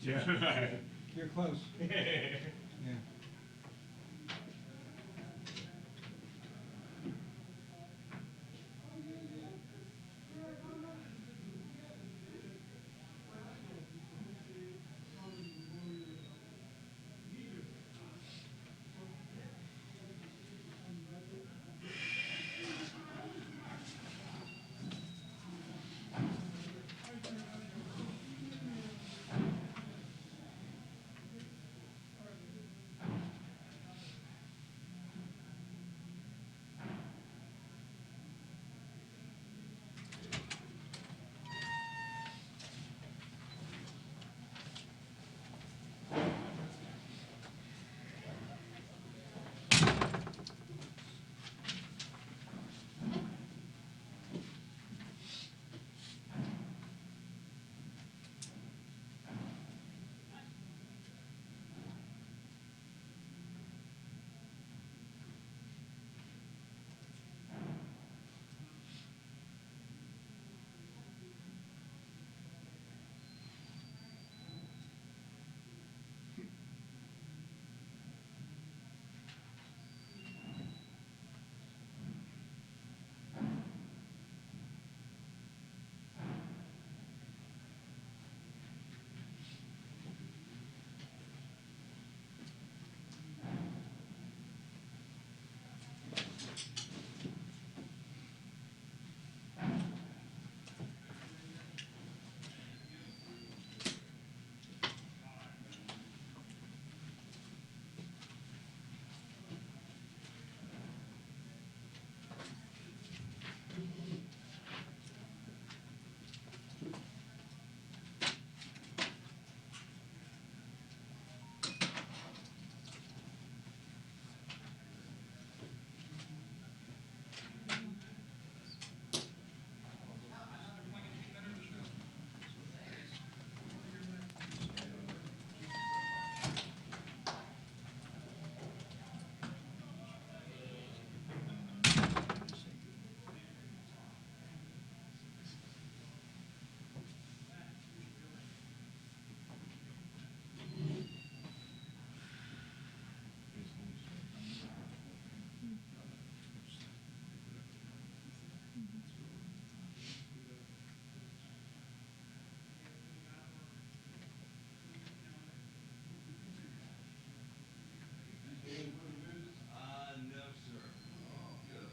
Yeah. You're close. Yeah. No, sir. Oh, good.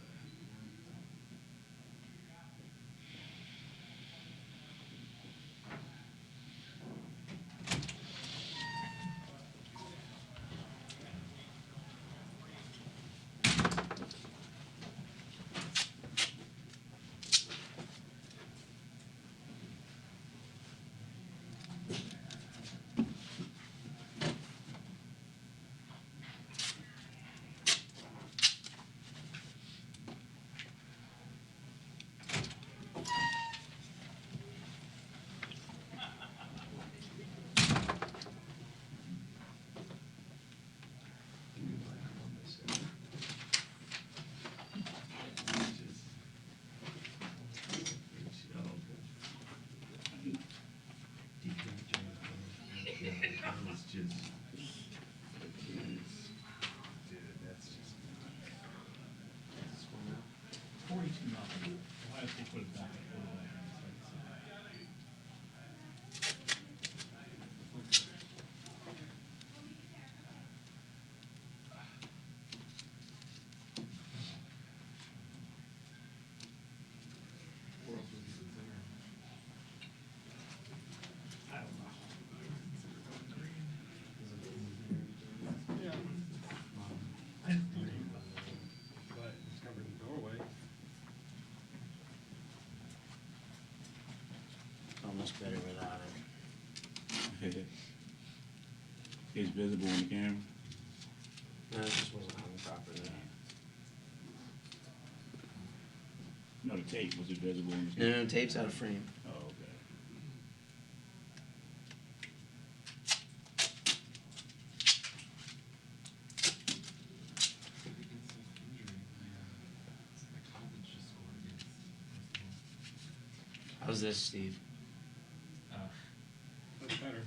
Dude, that's just 42-0. Ohio State put it back at quarterback. I don't know. Yeah. I didn't agree, But it's covering the doorway. Almost better without it. It's visible on the camera. No, it just wasn't hung properly. No, the tape, was it visible on the No, camera? no, tape's out of frame. Oh, okay. How's this, Steve? That's better.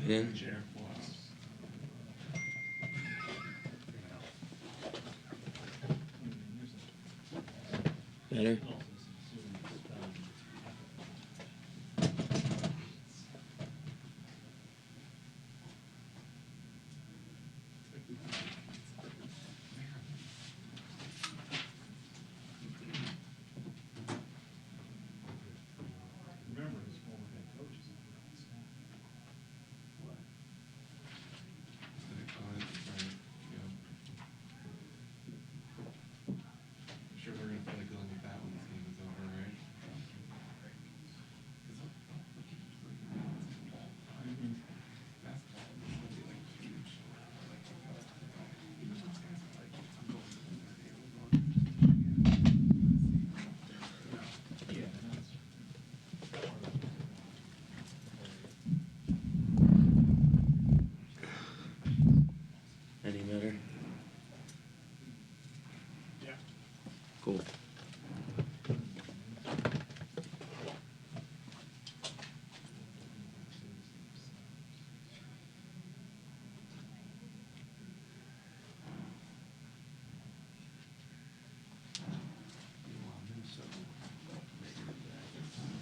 Yeah. Chair. Better? Remember, his former head coach is not on staff. What? I'm sure they're gonna feel like going with that when this game is over, right? Basketball is gonna be like huge. Even those guys are like, I'm going to the stadium, I'm going to Yeah, and that's part of it. Any better? Yeah. Cool.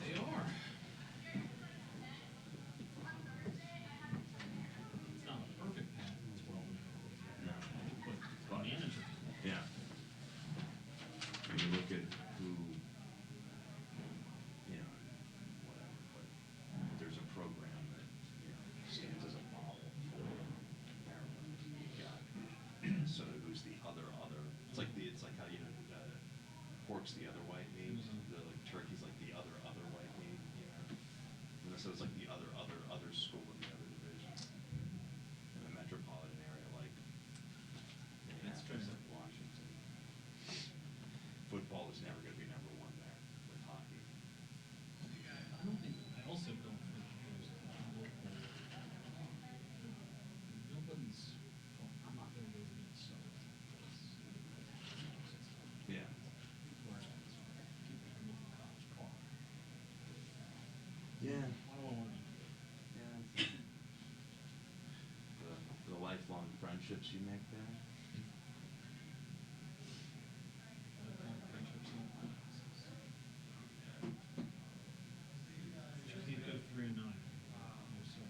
They are. It's not a perfect pattern as well, but it's manageable. Yeah. When you look at who, you know, whatever, but there's a program that, you know, stands as a model for Maryland. You got, so who's the other, it's like how, you know, pork's the other white meat, the like turkey's like the other white meat, you know? And so it's like the other school in the other division. In a metropolitan area like That's fair. Minneapolis, like Washington. Football is never gonna be number one there with hockey. I don't think, I also don't think there's a local, nobody's, well, I'm not gonna go to Minnesota. Yeah. Whereas people from local college park. Yeah. Why do I want to? Yeah. The lifelong friendships you make there. Should be a good 3-9. So.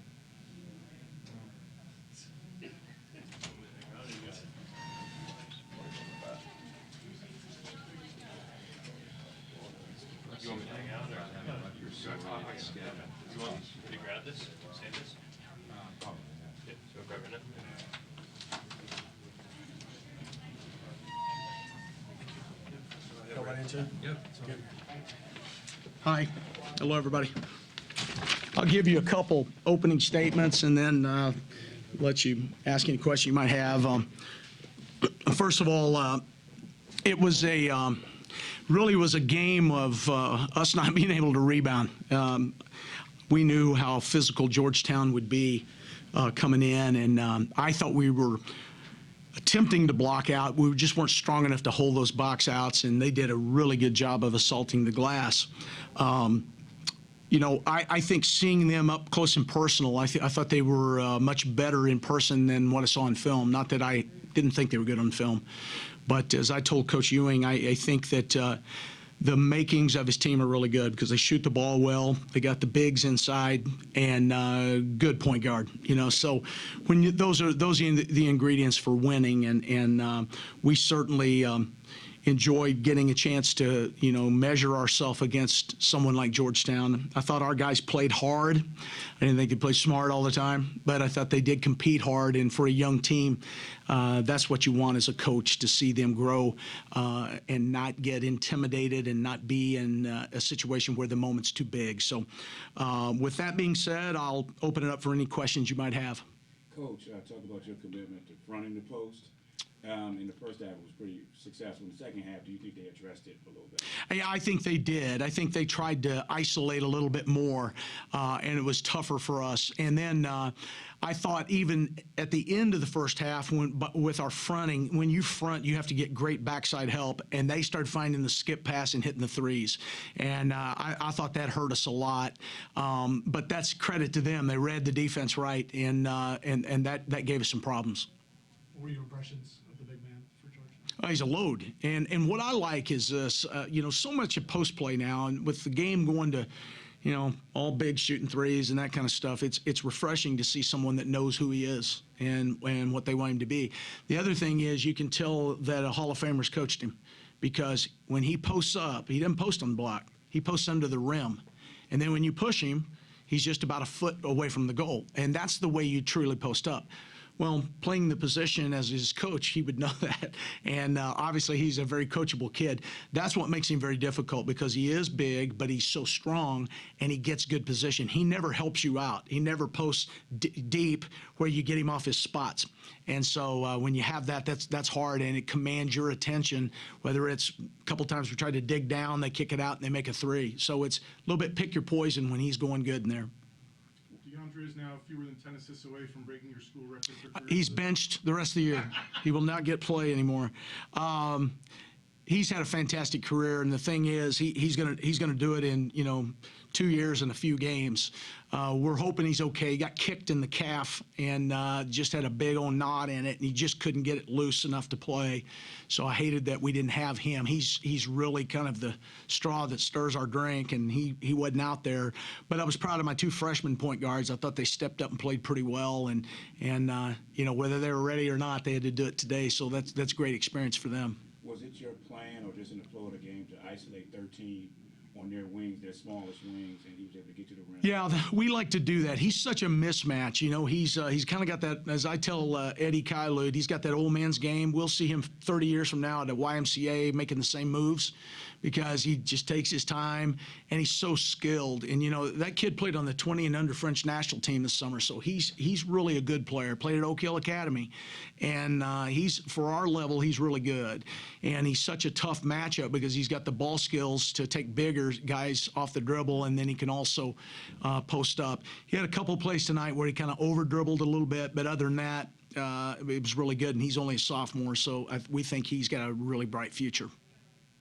You want me to hang out or? Your sorority schedule. You want me to grab this, save this? Probably, Yeah, so grab it now. Go right into it? Yep. Hi, hello, everybody. I'll give you a couple opening statements and then let you ask any question you might have. First of all, it was really was a game of us not being able to rebound. We knew how physical Georgetown would be coming in, and I thought we were attempting to block out. We just weren't strong enough to hold those box outs, and they did a really good job of assaulting the glass. You know, I think seeing them up close and personal, I thought they were much better in person than what I saw on film. Not that I didn't think they were good on film, but as I told Coach Ewing, I think that the makings of his team are really good because they shoot the ball well. They got the bigs inside and good point guard. You know, so when those are the ingredients for winning, and we certainly enjoyed getting a chance to measure ourselves against someone like Georgetown. I thought our guys played hard. I didn't think they played smart all the time, but I thought they did compete hard. And for a young team, that's what you want as a coach, to see them grow and not get intimidated and not be in a situation where the moment's too big. So with that being said, I'll open it up for any questions you might have. Coach, talk about your commitment to fronting the post In the first half, it was pretty successful. In the second half, do you think they addressed it a little bit? Yeah, I think they did. I think they tried to isolate a little bit more, and it was tougher for us. And then I thought even at the end of the first half, with our fronting, when you front, you have to get great backside help, and they started finding the skip pass and hitting the threes. And I thought that hurt us a lot. But that's credit to them. They read the defense right, and that gave us some problems. What were your impressions of the big man for Georgetown? He's a load, and what I like is this. So much of post play now, and with the game going to, all big shooting threes and that kind of stuff. It's refreshing to see someone that knows who he is and what they want him to be. The other thing is you can tell that a Hall of Famer's coached him, because when he posts up, he doesn't post on the block. He posts under the rim, and then when you push him, he's just about a foot away from the goal, and that's the way you truly post up. Well, playing the position as his coach, he would know that. And obviously, he's a very coachable kid. That's what makes him very difficult, because he is big, but he's so strong, and he gets good position. He never helps you out. He never posts deep where you get him off his spots. And so when you have that, that's hard, and it commands your attention, whether it's a couple times we tried to dig down, they kick it out, and they make a three. So it's a little bit pick your poison when he's going good in there. DeAndre is now fewer than 10 assists away from breaking your school record for career He's assists. benched the rest of the year. He will not get play anymore. He's had a fantastic career, and the thing is, he's gonna do it in 2 years and a few games. We're hoping he's okay. He got kicked in the calf and just had a big old knot in it, and he just couldn't get it loose enough to play. So I hated that we didn't have him. He's really kind of the straw that stirs our drink, and he wasn't out there. But I was proud of my 2 freshman point guards. I thought they stepped up and played pretty well, and whether they were ready or not, they had to do it today. So that's great experience for them. Was it your plan, or just in the flow of the game, to isolate 13 on their wings, their smallest wings, and he was able to get to the rim? Yeah, we like to do that. He's such a mismatch. He's kind of got that, as I tell Eddie Kylud, he's got that old man's game. We'll see him 30 years from now at the YMCA making the same moves, because he just takes his time, and he's so skilled. And, that kid played on the 20 and under French national team this summer, so he's really a good player. Played at Oak Hill Academy, and for our level, he's really good. And he's such a tough matchup, because he's got the ball skills to take bigger guys off the dribble, and then he can also post up. He had a couple plays tonight where he kind of over-dribbled a little bit, but other than that, it was really good, and he's only a sophomore, so we think he's got a really bright future.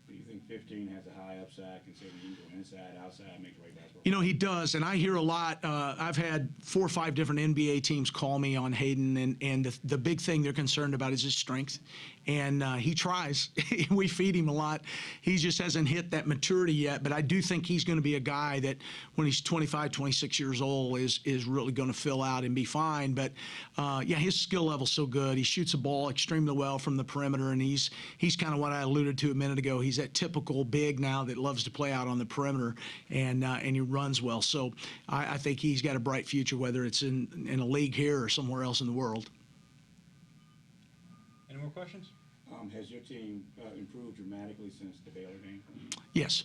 Do you think 15 has a high upside, considering he can go inside, outside, make great basketball? He does, and I hear a lot. I've had 4 or 5 different NBA teams call me on Hayden, and the big thing they're concerned about is his strength. And he tries. We feed him a lot. He just hasn't hit that maturity yet, but I do think he's going to be a guy that when he's 25, 26 years old is really going to fill out and be fine. But, his skill level's so good. He shoots the ball extremely well from the perimeter, and he's kind of what I alluded to a minute ago. He's that typical big now that loves to play out on the perimeter, and he runs well. So I think he's got a bright future, whether it's in a league here or somewhere else in the world. Any more questions? Has your team improved dramatically since the Baylor game? Yes.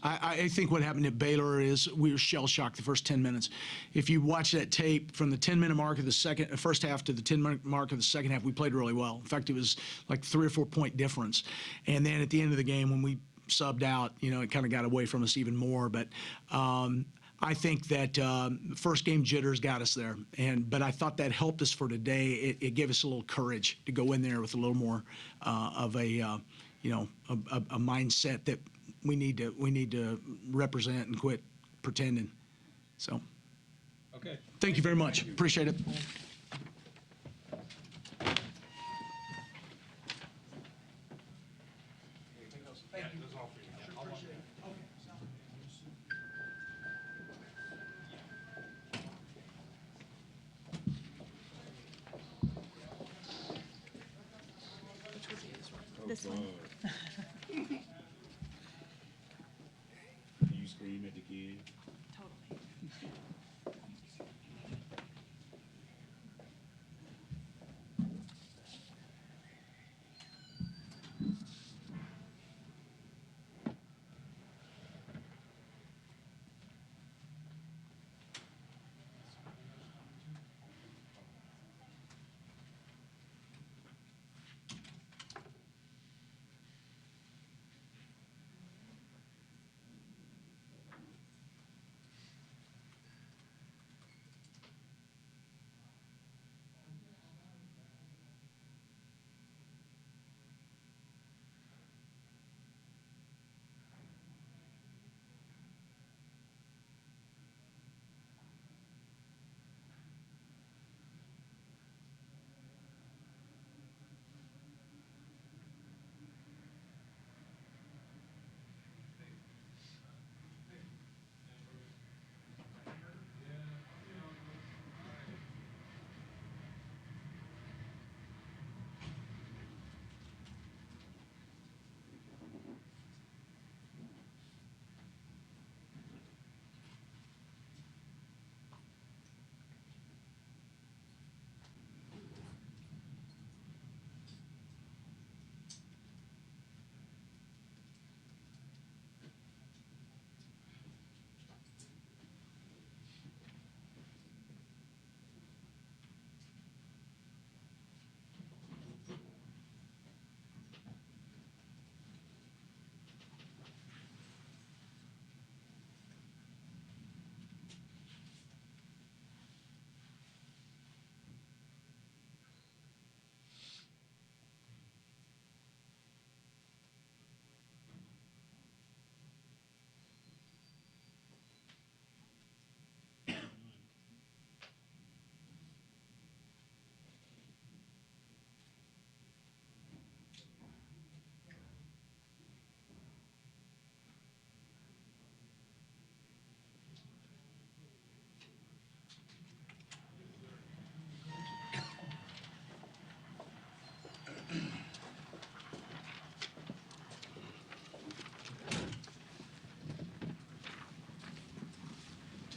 I think what happened at Baylor is we were shell-shocked the first 10 minutes. If you watch that tape from the 10-minute mark of the first half to the 10-minute mark of the second half, we played really well. In fact, it was like 3 or 4 point difference. And then at the end of the game, when we subbed out, it kind of got away from us even more. But I think that first game jitters got us there, but I thought that helped us for today. It gave us a little courage to go in there with a little more of a mindset that we need to represent and quit pretending. So, Okay. thank you very much. Appreciate it. Yeah, those are all for you. Yeah, I'll walk you. This one. Do you scream at the kid? Totally.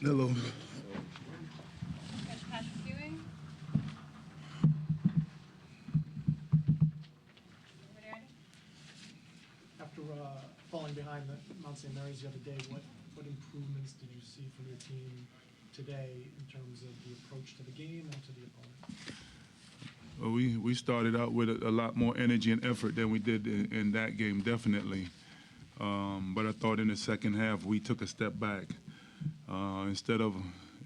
Hello. Coach Patrick Ewing. Everybody ready? After falling behind the Mount St. Mary's the other day, what improvements did you see from your team today in terms of the approach to the game and to the opponent? Well, we started out with a lot more energy and effort than we did in that game, definitely. But I thought in the second half we took a step back. Instead of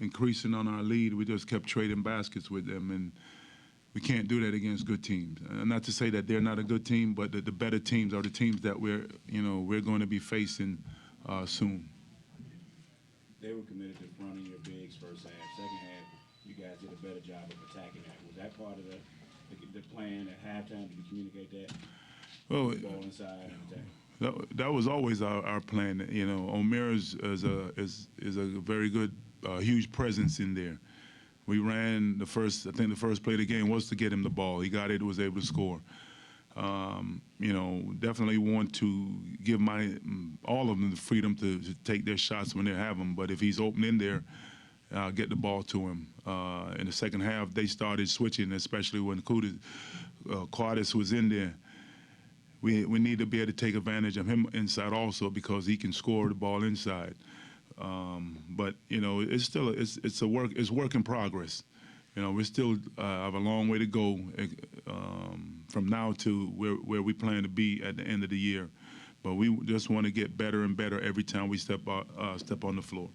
increasing on our lead, we just kept trading baskets with them, and we can't do that against good teams. Not to say that they're not a good team, but the better teams are the teams that we're going to be facing soon. They were committed to running your bigs first half. Second half, you guys did a better job of attacking that. Was that part of the plan at halftime? Did you communicate that? Well, ball inside and attack. that was always our plan. Omer is a very good, huge presence in there. We ran the first play of the game was to get him the ball. He got it, was able to score. Definitely want to give all of them the freedom to take their shots when they have them. But if he's open in there, get the ball to him. In the second half, they started switching, especially when Quadis was in there. We need to be able to take advantage of him inside also because he can score the ball inside. But it's still it's work in progress. We still have a long way to go from now to where we plan to be at the end of the year. But we just want to get better and better every time we step on the floor.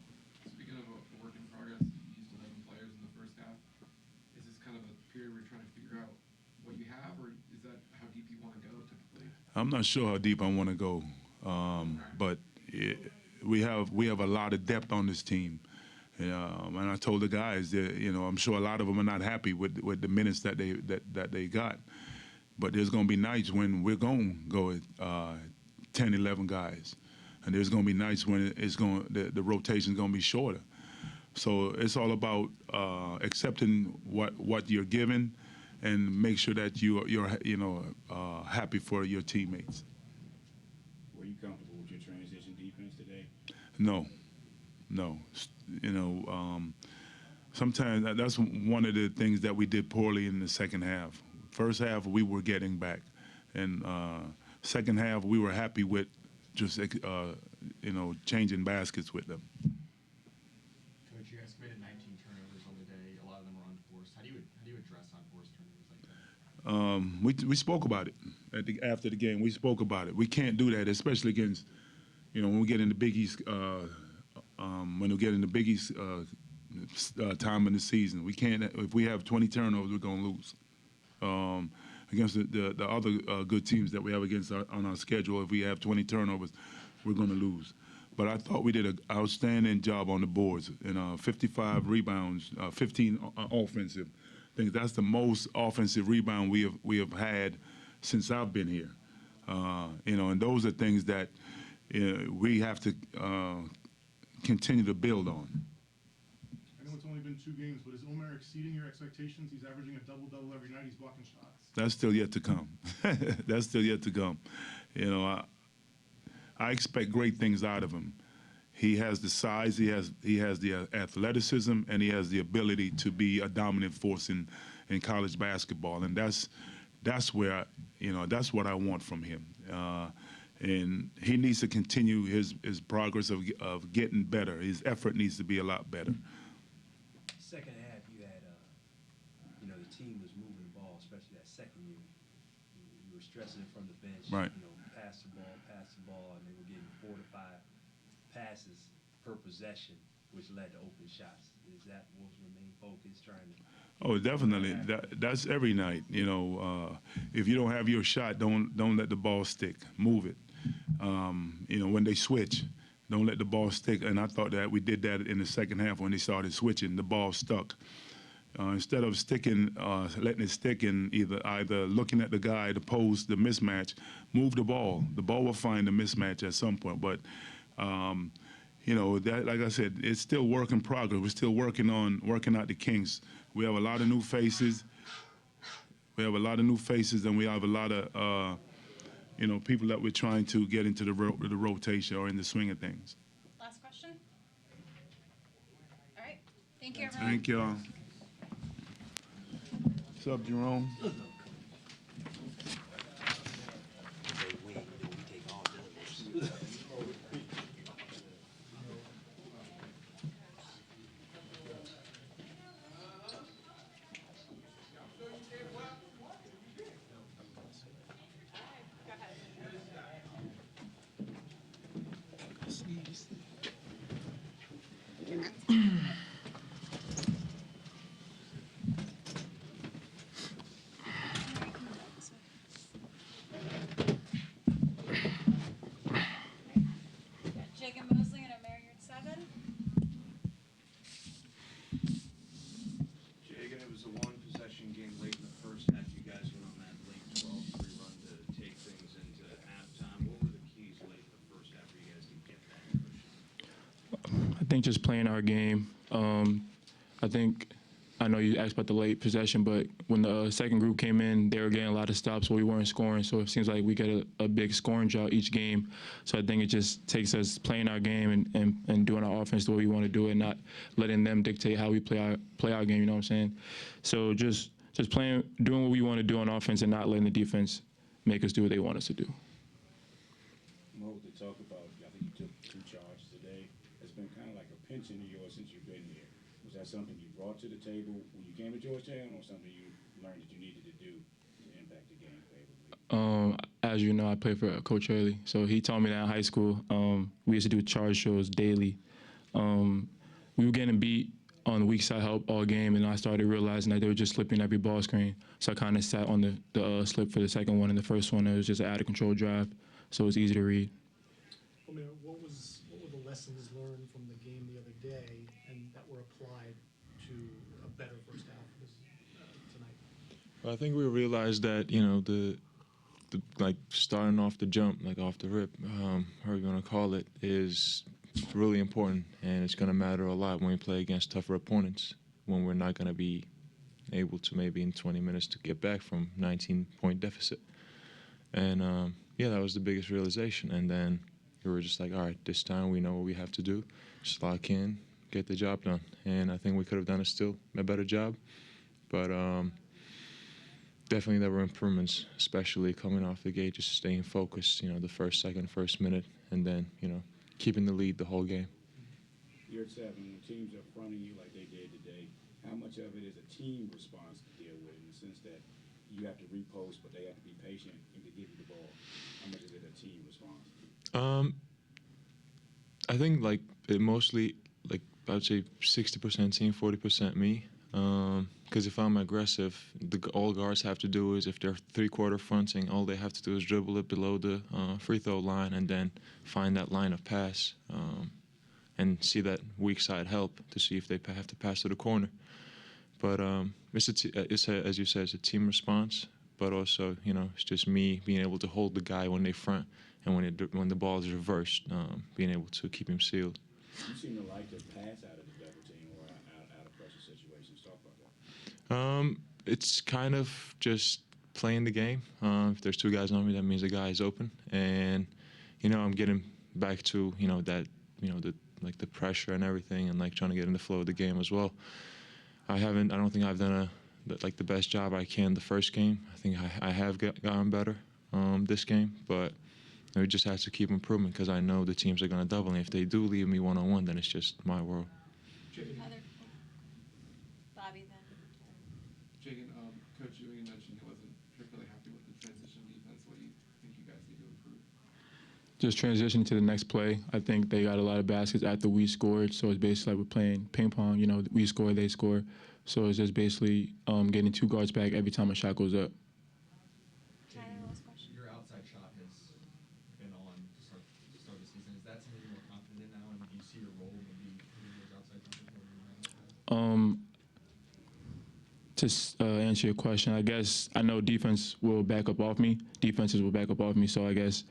Speaking of a work in progress, you used 11 players in the first half. Is this kind of a period where you're trying to figure out what you have, or is that how deep you want to go typically? I'm not sure how deep I want to go, but we have a lot of depth on this team. And I told the guys that I'm sure a lot of them are not happy with the minutes that they got, but there's going to be nights when we're going to go at 10, 11 guys, and there's going to be nights when the rotation's going to be shorter. So it's all about accepting what you're given, and make sure that you're happy for your teammates. Were you comfortable with your transition defense today? No. Sometimes that's one of the things that we did poorly in the second half. First half, we were getting back. And second half, we were happy with just, changing baskets with them. Coach, you guys committed 19 turnovers on the day. A lot of them were unforced. How do you address unforced turnovers like that? We spoke about it after the game. We spoke about it. We can't do that, especially against, when we get in the Big East, time in the season. We can't. If we have 20 turnovers, we're going to lose. Against the other good teams that we have on our schedule, if we have 20 turnovers, we're going to lose. But I thought we did an outstanding job on the boards. 55 rebounds, 15 offensive. I think that's the most offensive rebound we have had since I've been here. And those are things that we have to continue to build on. I know it's only been 2 games, but is Omer exceeding your expectations? He's averaging a double-double every night. He's blocking shots. That's still yet to come. That's still yet to come. I expect great things out of him. He has the size, he has the athleticism, and he has the ability to be a dominant force in college basketball, and that's where that's what I want from him. And he needs to continue his progress of getting better. His effort needs to be a lot better. Second half, you had, the team was moving the ball, especially that second unit. You were stressing it from the bench. Right. Pass the ball, and they were getting 4 to 5 passes per possession, which led to open shots. Is that what was the main focus, trying to? Oh, definitely. That's every night. If you don't have your shot, don't let the ball stick. Move it. When they switch, don't let the ball stick. And I thought that we did that in the second half when they started switching. The ball stuck. Instead of letting it stick and either looking at the guy, the post, the mismatch, move the ball. The ball will find the mismatch at some point. But that, like I said, it's still work in progress. We're still working out the kinks. We have a lot of new faces. And we have a lot of people that we're trying to get into the rotation or in the swing of things. Last question. Thank you, everyone. Thank y'all. What's up, Jerome? Jacob Mosley and a Marriott 7. Jagan, it was a one possession game late in the first half. You guys went on that late 12-3 run to take things into halftime. What were the keys late in the first half for you guys to get that push? I think just playing our game. I know you asked about the late possession, but when the second group came in, they were getting a lot of stops, but we weren't scoring. So it seems like we get a big scoring drought each game. So I think it just takes us playing our game and doing our offense the way we want to do it, not letting them dictate how we play our game. You know what I'm saying? So just playing, doing what we want to do on offense, and not letting the defense make us do what they want us to do. Mo, to talk about, I think you took 2 charges today. It's been kind of like a penchant of yours since you've been here. Was that something you brought to the table when you came to Georgetown, or something you learned that you needed to do to impact the game favorably? As you know, I played for Coach Early, so he taught me that in high school. We used to do charge shows daily. We were getting beat on the weak side help all game, and I started realizing that they were just slipping every ball screen. So I kind of sat on the slip for the second one, and the first one, it was just an out-of-control drive, so it was easy to read. I mean, what were the lessons learned from the game the other day and that were applied to a better first half tonight? I think we realized that, the like starting off the jump, like off the rip, however you want to call it, is really important, and it's going to matter a lot when we play against tougher opponents, when we're not going to be able to maybe in 20 minutes to get back from 19-point deficit. And that was the biggest realization. And then we were just like, all right, this time we know what we have to do, just lock in, get the job done. And I think we could have done a better job, but definitely there were improvements, especially coming off the gate, just staying focused, the first minute, and then, keeping the lead the whole game. You're at 7, when teams are fronting you like they did today, how much of it is a team response to deal with, in the sense that you have to repost, but they have to be patient and to give you the ball? How much is it a team response? I think it mostly, I'd say 60% team, 40% me. Because if I'm aggressive, all guards have to do is, if they're 3-quarter fronting, all they have to do is dribble it below the free throw line and then find that line of pass and see that weak side help to see if they have to pass to the corner. But as you said, it's a team response. But also, it's just me being able to hold the guy when they front, and when the ball is reversed, being able to keep him sealed. You seem to like to pass out of the double team or out of pressure situations. Talk about that. It's kind of just playing the game. If there's 2 guys on me, that means the guy is open, and I'm getting back to the pressure and everything, and trying to get in the flow of the game as well. I don't think I've done the best job I can the first game. I think I have gotten better this game, but we just have to keep improving, because I know the teams are going to double, and if they do leave me one-on-one, then it's just my world. Bobby, then. Jagan, Coach Ewing mentioned he wasn't particularly happy with the transition defense. What do you think you guys need to improve? Just transition to the next play. I think they got a lot of baskets after we scored, so it's basically like we're playing ping pong. We score, they score. So it's just basically getting 2 guards back every time a shot goes up. Tyler, last question. Your outside shot has been on to start the season. Is that something you're more confident in now, and do you see your role maybe in those outside jumpers more than you have? To answer your question, I guess I know defense will back up off me. Defenses will back up off me, so I guess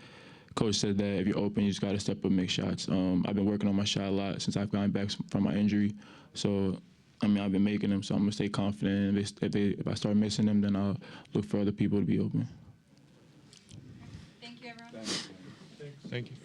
Coach said that if you're open, you just got to step up and make shots. I've been working on my shot a lot since I've gotten back from my injury. So, I've been making them, so I'm going to stay confident. If I start missing them, then I'll look for other people to be open. Thank you, everyone. Thanks. Thank you.